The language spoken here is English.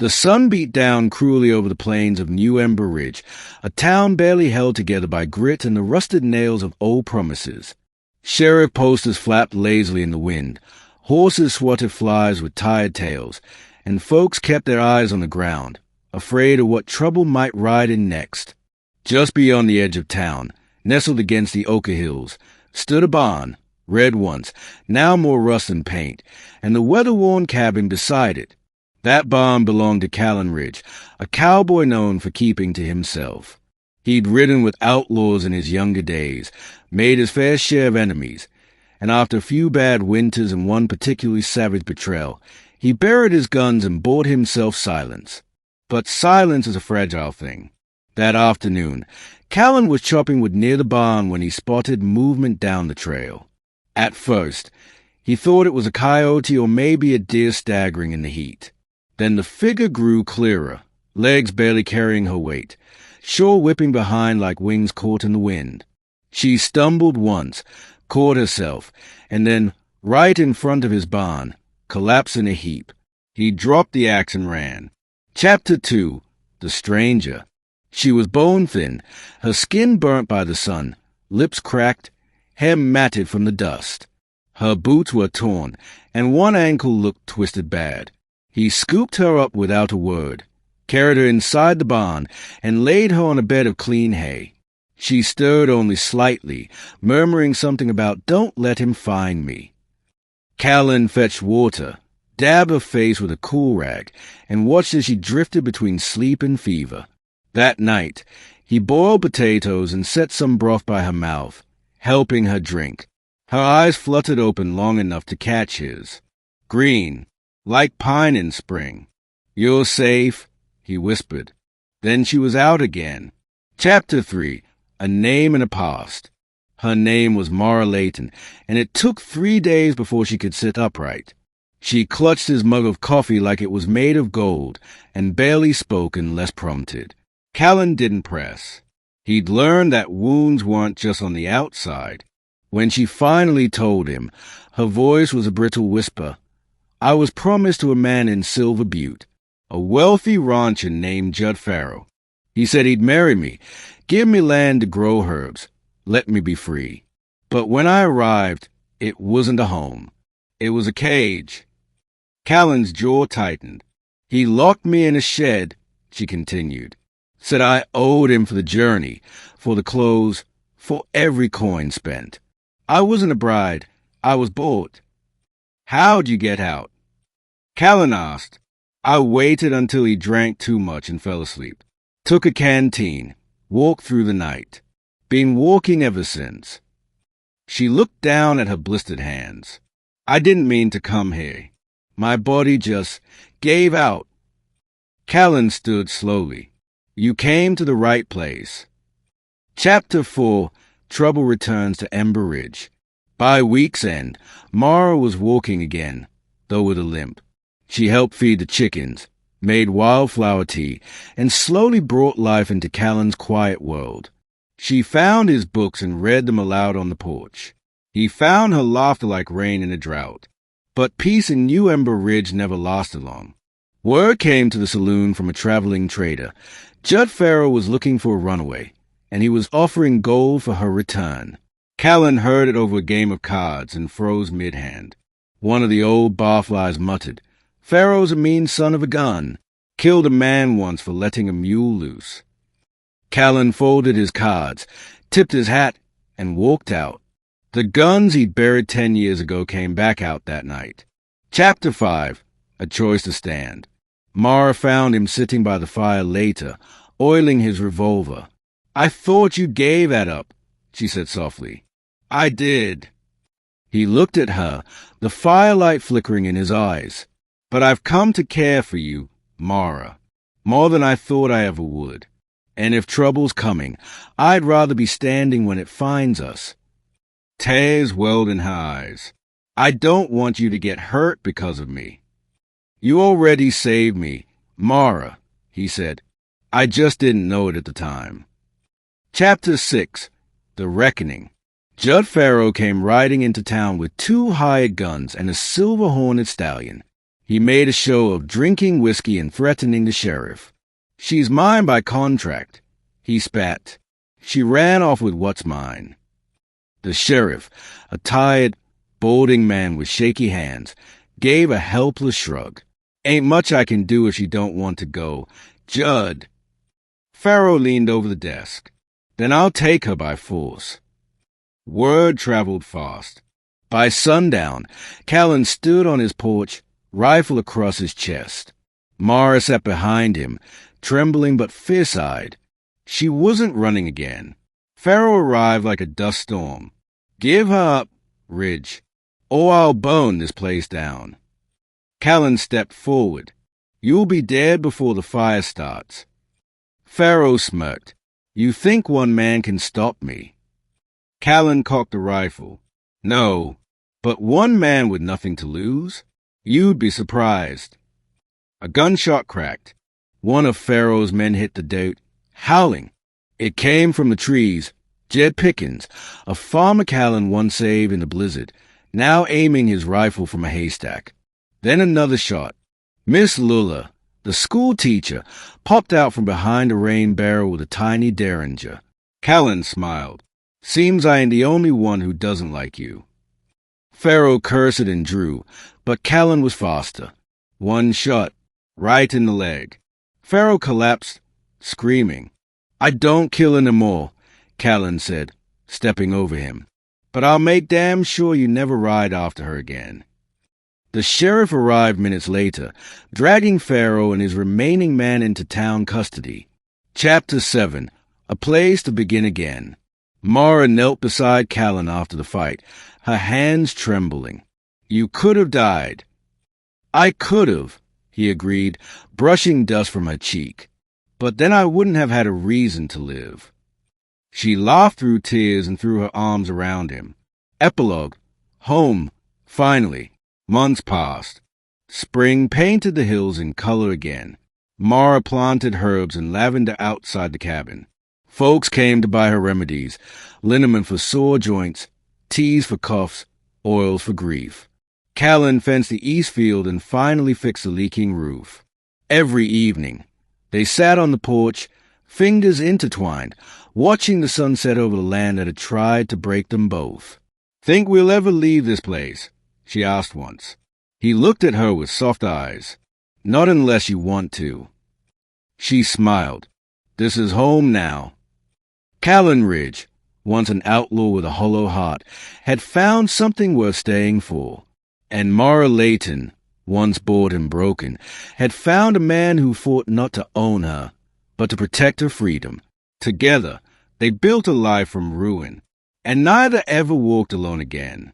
The sun beat down cruelly over the plains of New Ember Ridge, a town barely held together by grit and the rusted nails of old promises. Sheriff posters flapped lazily in the wind. Horses swatted flies with tired tails, and folks kept their eyes on the ground, afraid of what trouble might ride in next. Just beyond the edge of town, nestled against the Oka Hills, stood a barn, red once, now more rust and paint, and the weather-worn cabin beside it. That barn belonged to Callan Ridge, a cowboy known for keeping to himself. He'd ridden with outlaws in his younger days, made his fair share of enemies, and after a few bad winters and one particularly savage betrayal, he buried his guns and bought himself silence. But silence is a fragile thing. That afternoon, Callan was chopping wood near the barn when he spotted movement down the trail. At first, he thought it was a coyote or maybe a deer staggering in the heat. Then the figure grew clearer, legs barely carrying her weight, shore whipping behind like wings caught in the wind. She stumbled once, caught herself, and then, right in front of his barn, collapsed in a heap. He dropped the axe and ran. Chapter 2. The Stranger. She was bone-thin, her skin burnt by the sun, lips cracked, hair matted from the dust. Her boots were torn, and one ankle looked twisted bad. He scooped her up without a word, carried her inside the barn, and laid her on a bed of clean hay. She stirred only slightly, murmuring something about, "Don't let him find me." Callan fetched water, dabbed her face with a cool rag, and watched as she drifted between sleep and fever. That night, he boiled potatoes and set some broth by her mouth, helping her drink. Her eyes fluttered open long enough to catch his. Green, like pine in spring. "You're safe," he whispered. Then she was out again. Chapter 3. A Name and a Past. Her name was Mara Layton, and it took 3 days before she could sit upright. She clutched his mug of coffee like it was made of gold, and barely spoke unless prompted. Callan didn't press. He'd learned that wounds weren't just on the outside. When she finally told him, her voice was a brittle whisper. "I was promised to a man in Silver Butte, a wealthy rancher named Judd Farrow. He said he'd marry me, give me land to grow herbs, let me be free. But when I arrived, it wasn't a home. It was a cage." Callan's jaw tightened. "He locked me in a shed," she continued. "Said I owed him for the journey, for the clothes, for every coin spent. I wasn't a bride. I was bought." "How'd you get out?" Callan asked. "I waited until he drank too much and fell asleep. Took a canteen, walked through the night. Been walking ever since." She looked down at her blistered hands. "I didn't mean to come here. My body just gave out." Callan stood slowly. "You came to the right place." Chapter 4. Trouble Returns to Ember Ridge. By week's end, Mara was walking again, though with a limp. She helped feed the chickens, made wildflower tea, and slowly brought life into Callan's quiet world. She found his books and read them aloud on the porch. He found her laughter like rain in a drought. But peace in New Ember Ridge never lasted long. Word came to the saloon from a traveling trader. Judd Farrow was looking for a runaway, and he was offering gold for her return. Callan heard it over a game of cards and froze mid-hand. One of the old barflies muttered, "Farrow's a mean son of a gun. Killed a man once for letting a mule loose." Callan folded his cards, tipped his hat, and walked out. The guns he'd buried 10 years ago came back out that night. Chapter 5. A Choice to Stand. Mara found him sitting by the fire later, oiling his revolver. "I thought you gave that up," she said softly. "I did." He looked at her, the firelight flickering in his eyes. "But I've come to care for you, Mara, more than I thought I ever would. And if trouble's coming, I'd rather be standing when it finds us." Tears welled in her eyes. "I don't want you to get hurt because of me." "You already saved me, Mara," he said. "I just didn't know it at the time." Chapter 6. The Reckoning. Judd Farrow came riding into town with 2 hired guns and a silver horned stallion. He made a show of drinking whiskey and threatening the sheriff. "She's mine by contract." He spat. "She ran off with what's mine." The sheriff, a tired, balding man with shaky hands, gave a helpless shrug. "Ain't much I can do if she don't want to go. Judd." Farrow leaned over the desk. "Then I'll take her by force." Word traveled fast. By sundown, Callan stood on his porch, rifle across his chest. Mara sat behind him, trembling but fierce-eyed. She wasn't running again. Farrow arrived like a dust storm. "Give her up, Ridge, or I'll burn this place down." Callan stepped forward. "You'll be dead before the fire starts." Farrow smirked. "You think one man can stop me?" Callan cocked the rifle. "No, but one man with nothing to lose? You'd be surprised." A gunshot cracked. One of Farrow's men hit the dirt, howling. It came from the trees. Jed Pickens, a farmer Callan once saved in the blizzard, now aiming his rifle from a haystack. Then another shot. Miss Lulla, the school teacher, popped out from behind a rain barrel with a tiny derringer. Callan smiled. "Seems I am the only one who doesn't like you." Farrow cursed and drew, but Callan was faster. One shot, right in the leg. Farrow collapsed, screaming. "I don't kill any more," Callan said, stepping over him. "But I'll make damn sure you never ride after her again." The sheriff arrived minutes later, dragging Farrow and his remaining man into town custody. Chapter 7. A Place to Begin Again. Mara knelt beside Callan after the fight, her hands trembling. "You could have died." "I could have," he agreed, brushing dust from her cheek. "But then I wouldn't have had a reason to live." She laughed through tears and threw her arms around him. Epilogue. Home. Finally. Months passed. Spring painted the hills in color again. Mara planted herbs and lavender outside the cabin. Folks came to buy her remedies, liniment for sore joints, teas for coughs, oils for grief. Callan fenced the east field and finally fixed the leaking roof. Every evening, they sat on the porch, fingers intertwined, watching the sunset over the land that had tried to break them both. "Think we'll ever leave this place?" she asked once. He looked at her with soft eyes. "Not unless you want to." She smiled. "This is home now." Callan Ridge, once an outlaw with a hollow heart, had found something worth staying for. And Mara Layton, once bored and broken, had found a man who fought not to own her, but to protect her freedom. Together, they built a life from ruin, and neither ever walked alone again.